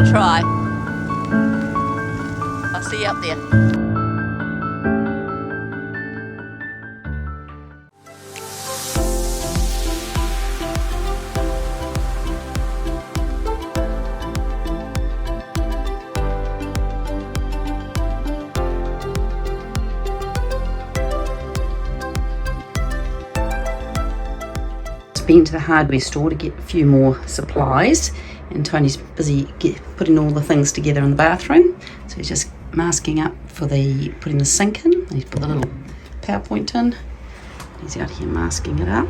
I'll try. I'll see you up there. Been to the hardware store to get a few more supplies, and Tony's busy putting all the things together in the bathroom, so he's just masking up for putting the sink in. He's put the little PowerPoint in. He's out here masking it up.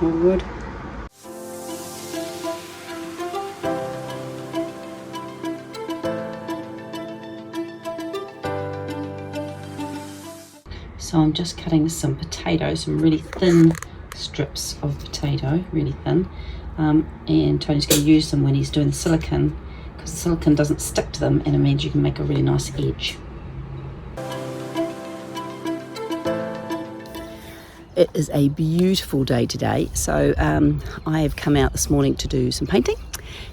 All good. So I'm just cutting some potatoes, some really thin strips of potato, really thin, and Tony's going to use them when he's doing the silicone, because the silicone doesn't stick to them and it means you can make a really nice edge. It is a beautiful day today, so I have come out this morning to do some painting,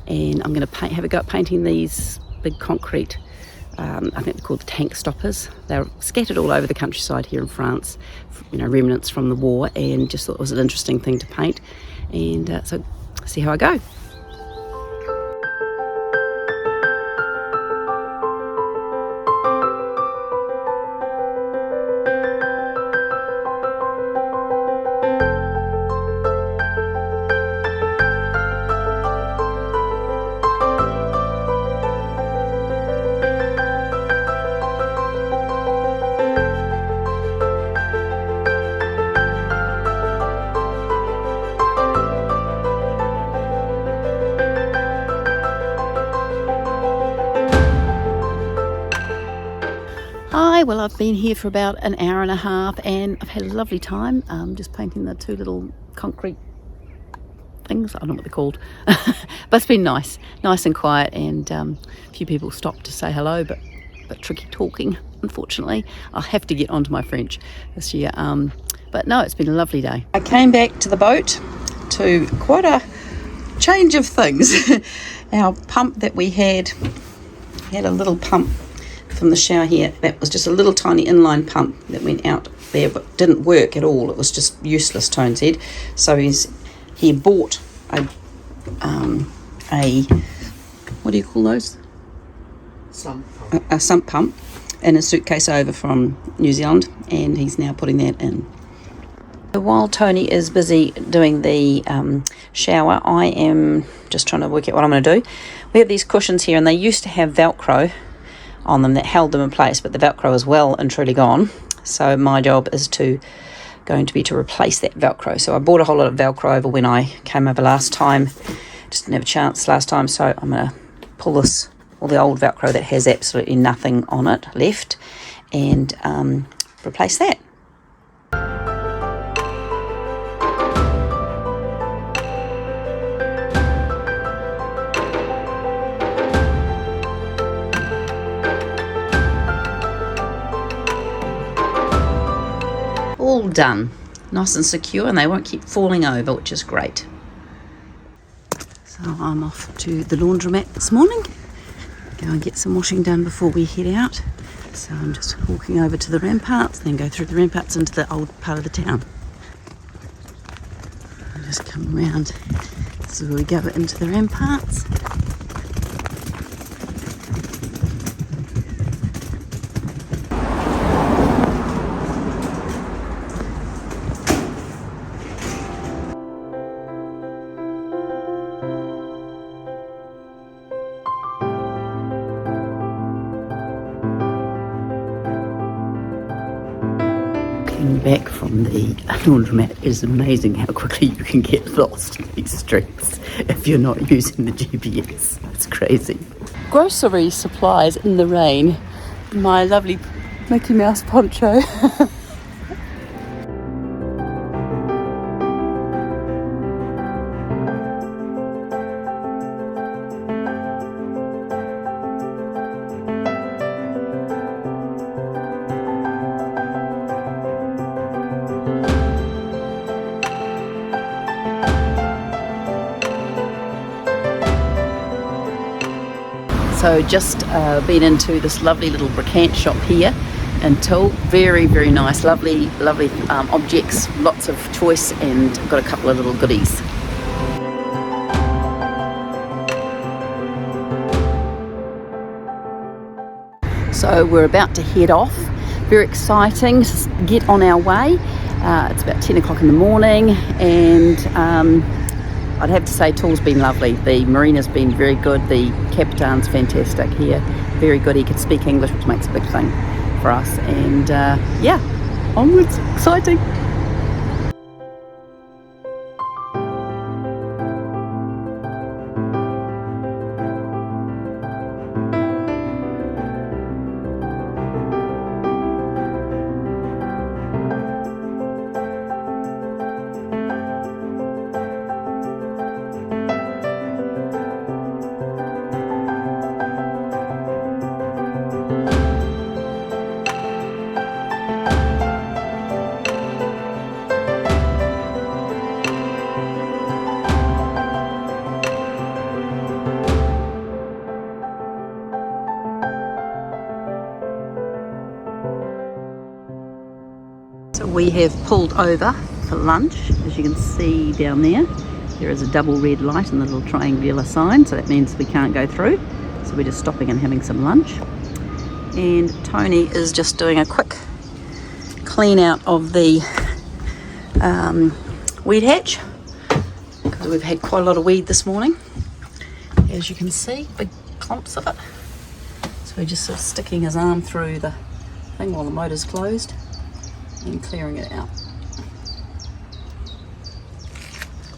and I'm going to have a go at painting these big concrete, I think they're called tank stoppers. They're scattered all over the countryside here in France, you know, remnants from the war, and just thought it was an interesting thing to paint, and so see how I go. Hi, well, I've been here for about an hour and a half and I've had a lovely time just painting the two little concrete things. I don't know what they're called, but it's been nice and quiet, and a few people stopped to say hello, but tricky talking, unfortunately. I'll have to get onto my French this year, but no, it's been a lovely day. I came back to the boat to quite a change of things. Our pump that we had a little pump from the shower here that was just a little tiny inline pump that went out there but didn't work at all. It was just useless, Tone said. So he bought a what do you call those? Sump pump. A sump pump in a suitcase over from New Zealand, and he's now putting that in. So while Tony is busy doing the shower, I am just trying to work out what I'm going to do. We have these cushions here, and they used to have Velcro on them that held them in place, but the Velcro is well and truly gone. So my job is going to be to replace that Velcro. So I bought a whole lot of Velcro over when I came over last time. Just didn't have a chance last time, so I'm going to pull all the old Velcro that has absolutely nothing on it left, and replace that. All done, nice and secure, and they won't keep falling over, which is great. So I'm off to the laundromat this morning, go and get some washing done before we head out. So I'm just walking over to the ramparts, then go through the ramparts into the old part of the town. I'll just come around, this is where we go into the ramparts. Back from the laundromat, is amazing how quickly you can get lost in these streets if you're not using the GPS. It's crazy. Grocery supplies in the rain. My lovely Mickey Mouse poncho. So just been into this lovely little bricant shop here in Toul. Very, very nice, lovely objects, lots of choice, and got a couple of little goodies. So we're about to head off. Very exciting, get on our way. It's about 10 o'clock in the morning, and I'd have to say Toul's been lovely. The marina's been very good. The Capitan's fantastic here, very good. He could speak English, which makes a big thing for us. And yeah, onwards, exciting. We have pulled over for lunch. As you can see down there, there is a double red light and the little triangular sign, so that means we can't go through. So we're just stopping and having some lunch. And Tony is just doing a quick clean out of the weed hatch, because we've had quite a lot of weed this morning. As you can see, big clumps of it. So we're just sort of sticking his arm through the thing while the motor's closed and clearing it out.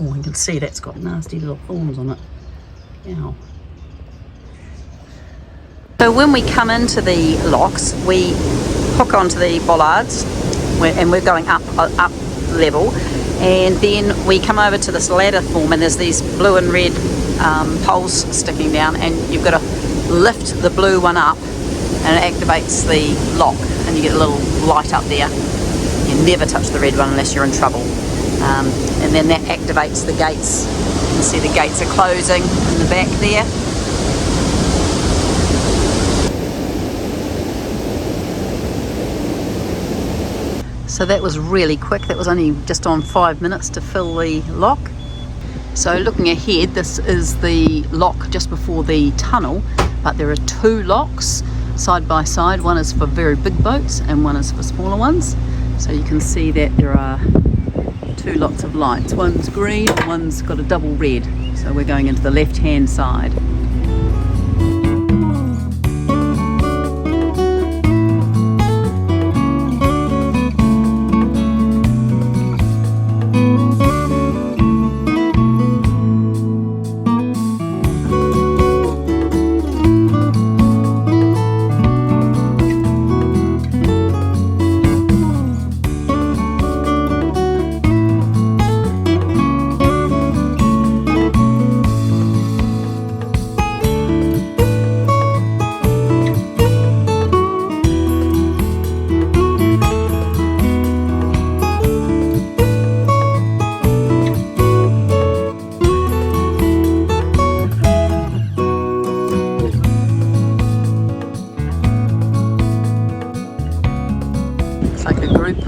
Oh, you can see that's got nasty little thorns on it. Ow. So when we come into the locks, we hook onto the bollards, and we're going up level, and then we come over to this ladder form, and there's these blue and red poles sticking down, and you've got to lift the blue one up and it activates the lock, and you get a little light up there. You never touch the red one unless you're in trouble. And then that activates the gates. You can see the gates are closing in the back there. So that was really quick. That was only just on 5 minutes to fill the lock. So looking ahead, this is the lock just before the tunnel, but there are two locks side by side. One is for very big boats and one is for smaller ones. So you can see that there are two lots of lights. One's green, one's got a double red. So we're going into the left-hand side.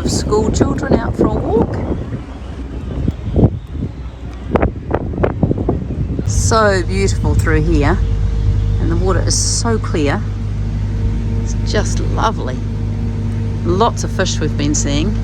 School children out for a walk. So beautiful through here, and the water is so clear. It's just lovely. Lots of fish we've been seeing.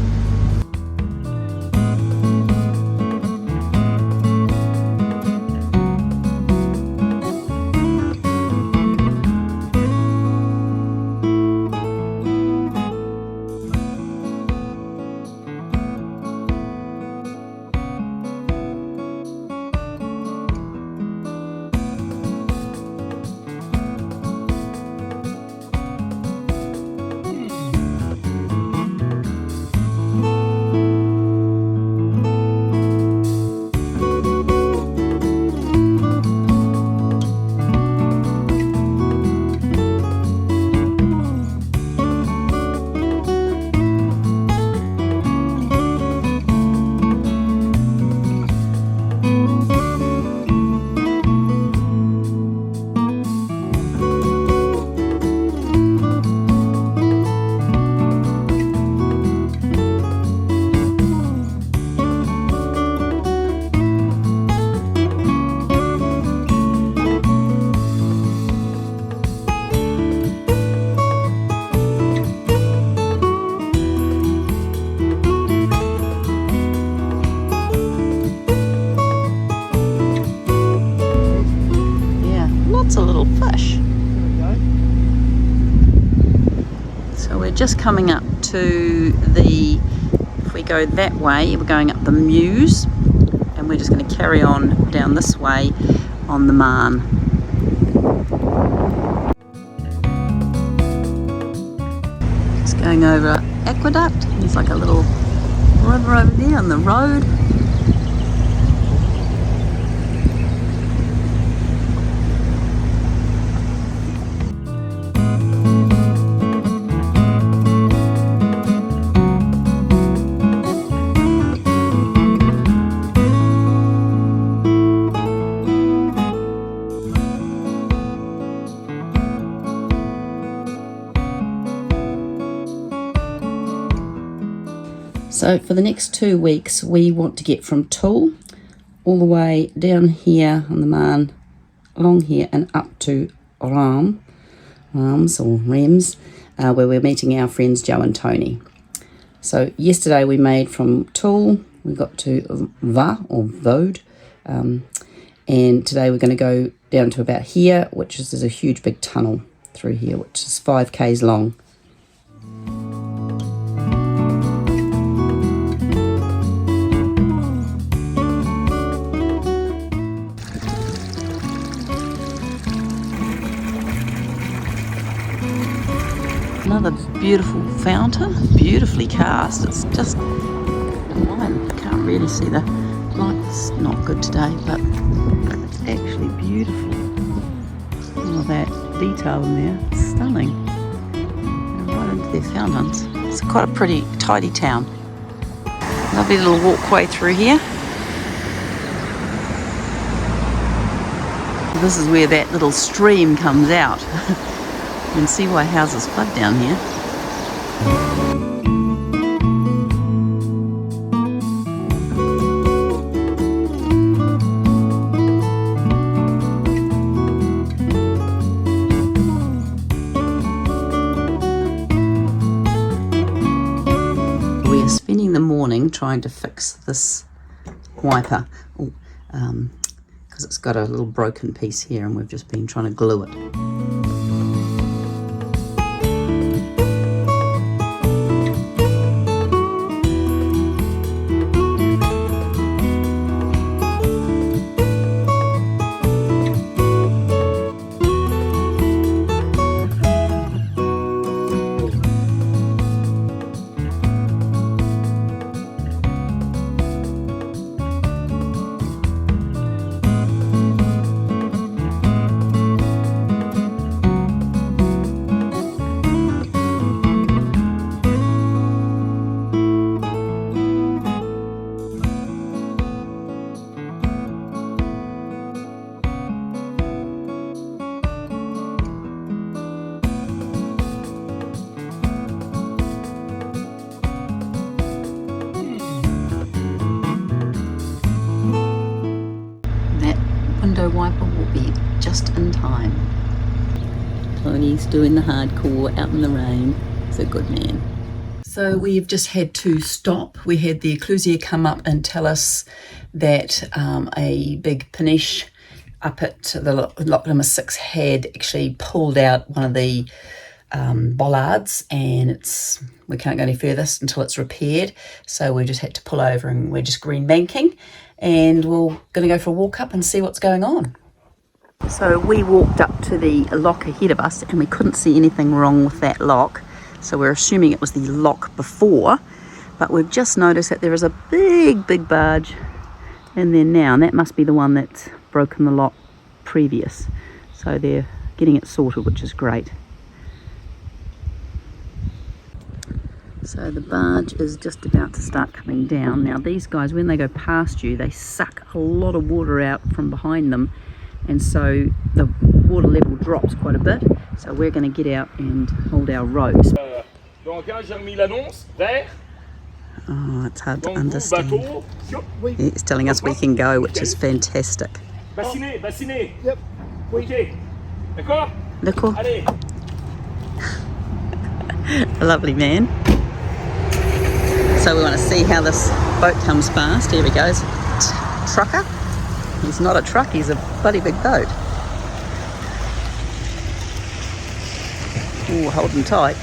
just coming up to the, if we go that way, we're going up the Meuse, and we're just going to carry on down this way on the Marne. Just going over Aqueduct. There's like a little river over there on the road. So for the next 2 weeks, we want to get from Toul all the way down here on the Marne, along here and up to Errands, where we're meeting our friends Joe and Tony. So yesterday we made from Toul, we got to Vaude, and today we're going to go down to about here, which is there's a huge big tunnel through here, which is 5 k's long. Another beautiful fountain, beautifully cast. It's just, I can't really see the light's not good today, but it's actually beautiful. All of that detail in there, it's stunning. And right into their fountains. It's quite a pretty tidy town. Lovely little walkway through here. This is where that little stream comes out. You can see why houses flood down here. We are spending the morning trying to fix this wiper because it's got a little broken piece here, and we've just been trying to glue it. Wiper will be just in time. Tony's doing the hardcore out in the rain. He's a good man. So we've just had to stop. We had the Ecclesia come up and tell us that a big paniche up at the lock number 6 had actually pulled out one of the bollards, and we can't go any further until it's repaired. So we just had to pull over, and we're just green banking, and we're going to go for a walk up and see what's going on. So we walked up to the lock ahead of us, and we couldn't see anything wrong with that lock. So we're assuming it was the lock before, but we've just noticed that there is a big barge in there now, and that must be the one that's broken the lock previous. So they're getting it sorted, which is great. So the barge is just about to start coming down. Now these guys, when they go past you, they suck a lot of water out from behind them, and so the water level drops quite a bit. So we're going to get out and hold our ropes. Oh, it's hard to understand. It's telling us we can go, which is fantastic. Yep. D'accord. A lovely man. So we want to see how this boat comes past. Here he goes. Trucker. He's not a truck, he's a bloody big boat. Ooh, hold him tight.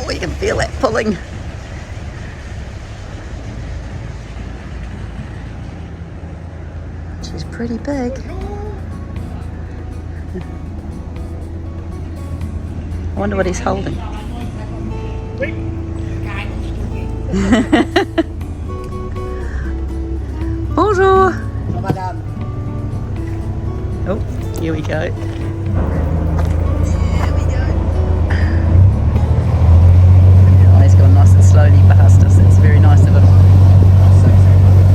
Oh, you can feel that pulling. She's pretty big. I wonder what he's holding. Bonjour. Oh, here we go. Oh, he's going nice and slowly past us. It's very nice of him.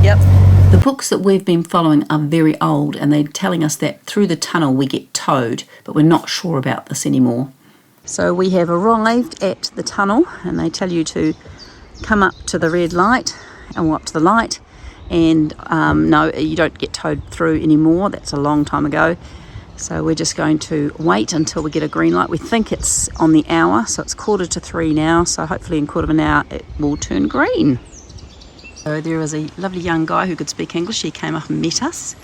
Yep. The books that we've been following are very old, and they're telling us that through the tunnel we get towed, but we're not sure about this anymore. So we have arrived at the tunnel, and they tell you to come up to the red light and walk up to the light, and no, you don't get towed through anymore. That's a long time ago. So we're just going to wait until we get a green light. We think it's on the hour, so it's 2:45 now, so hopefully in a quarter of an hour it will turn green. So there was a lovely young guy who could speak English. He came up and met us,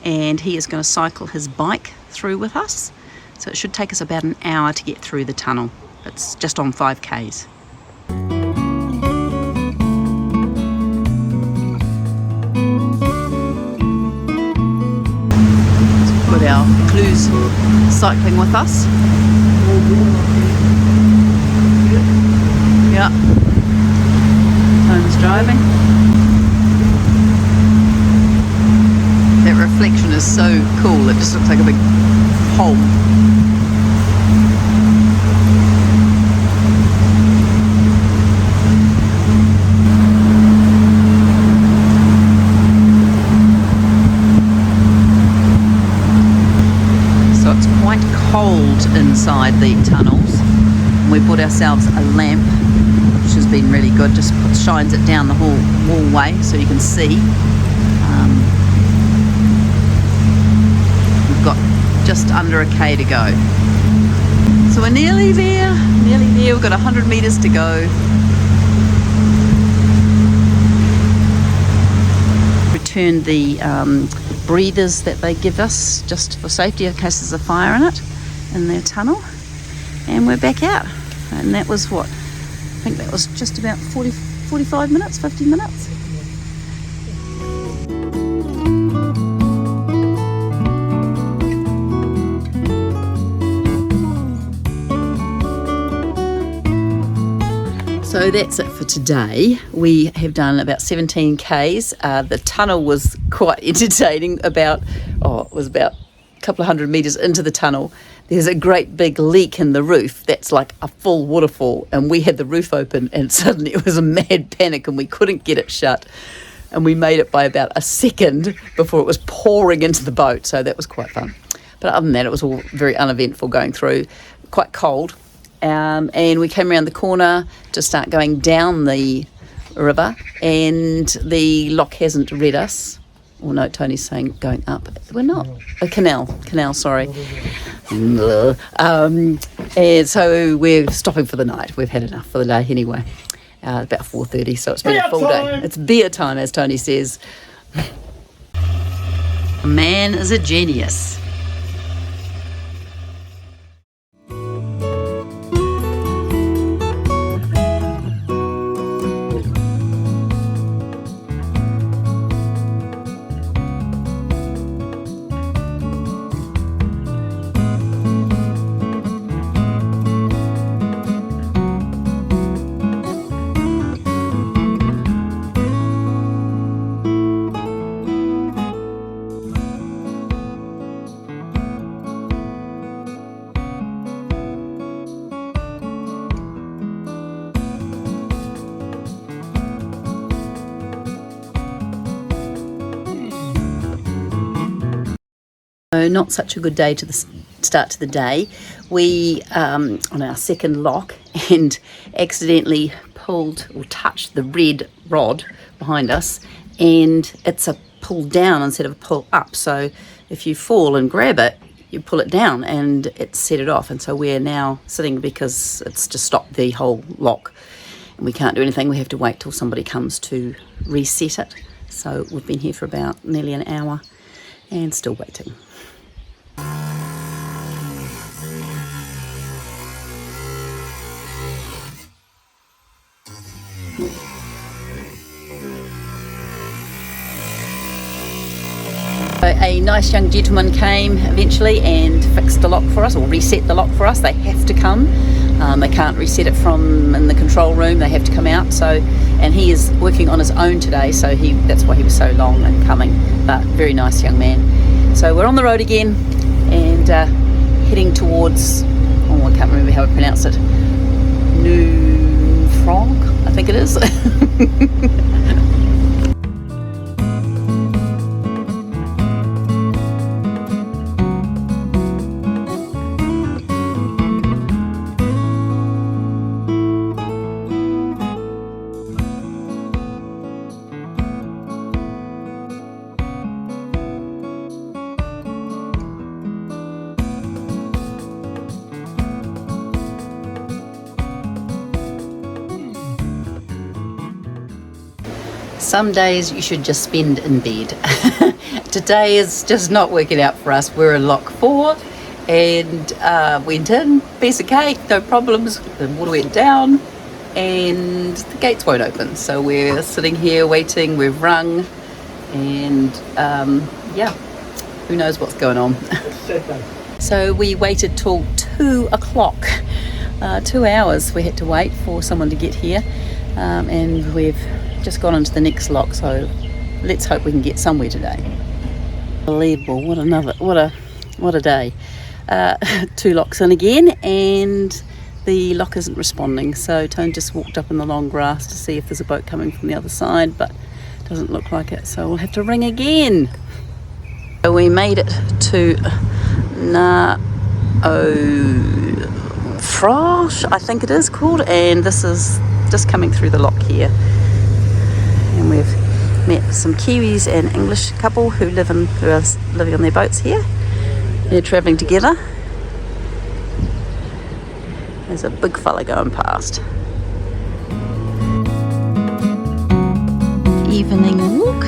and he is going to cycle his bike through with us. So it should take us about an hour to get through the tunnel. It's just on 5Ks. So we've got our clues cycling with us. Yeah. Tone's driving. That reflection is so cool, it just looks like a big hole. So it's quite cold inside the tunnels. We bought ourselves a lamp, which has been really good, just shines it down the hallway so you can see. We've got just under a K to go. So we're nearly there. We've got 100 metres to go. Returned the breathers that they give us just for safety in case there's a fire in it, in their tunnel. And we're back out. And that was what? I think that was just about 45 minutes, 50 minutes. So that's it for today. We have done about 17 Ks. The tunnel was quite entertaining. It was about a couple of 100 metres into the tunnel. There's a great big leak in the roof that's like a full waterfall, and we had the roof open, and suddenly it was a mad panic and we couldn't get it shut. And we made it by about a second before it was pouring into the boat, so that was quite fun. But other than that, it was all very uneventful going through, quite cold. And we came around the corner to start going down the river, and the lock hasn't read us. Oh no, Tony's saying going up. We're not. A canal, sorry. And so we're stopping for the night. We've had enough for the day anyway. About 4:30, so it's been a full day. It's beer time, as Tony says. A man is a genius. So not such a good day to the start to the day. We on our second lock and accidentally pulled or touched the red rod behind us, and it's a pull down instead of a pull up. So if you fall and grab it, you pull it down and it set it off. And so we're now sitting because it's to stop the whole lock, and we can't do anything. We have to wait till somebody comes to reset it. So we've been here for about nearly an hour and still waiting. a nice young gentleman came eventually and fixed the lock for us, or reset the lock for us. They have to come. They can't reset it from in the control room. They have to come out. So, and he is working on his own today, so that's why he was so long in coming. But very nice young man. So we're on the road again and heading towards, I can't remember how I pronounce it. New Frog, I think it is. Some days you should just spend in bed. Today is just not working out for us. We're in lock 4 and went in, piece of cake, no problems. The water went down and the gates won't open. So we're sitting here waiting, we've rung and yeah, who knows what's going on. So we waited till 2 o'clock, 2 hours we had to wait for someone to get here, and we've just gone into the next lock, so let's hope we can get somewhere today. Unbelievable, what a day. 2 locks in again and the lock isn't responding, so Tone just walked up in the long grass to see if there's a boat coming from the other side, but doesn't look like it, so we'll have to ring again. So we made it to Mauvages, I think it is called, and this is just coming through the lock here. And we've met some Kiwis and English couple who are living on their boats here. They're travelling together. There's a big fella going past. Evening walk.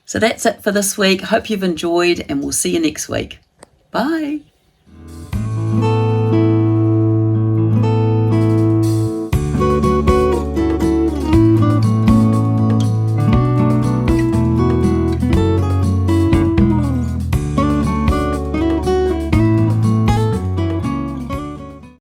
So that's it for this week. Hope you've enjoyed and we'll see you next week. Bye.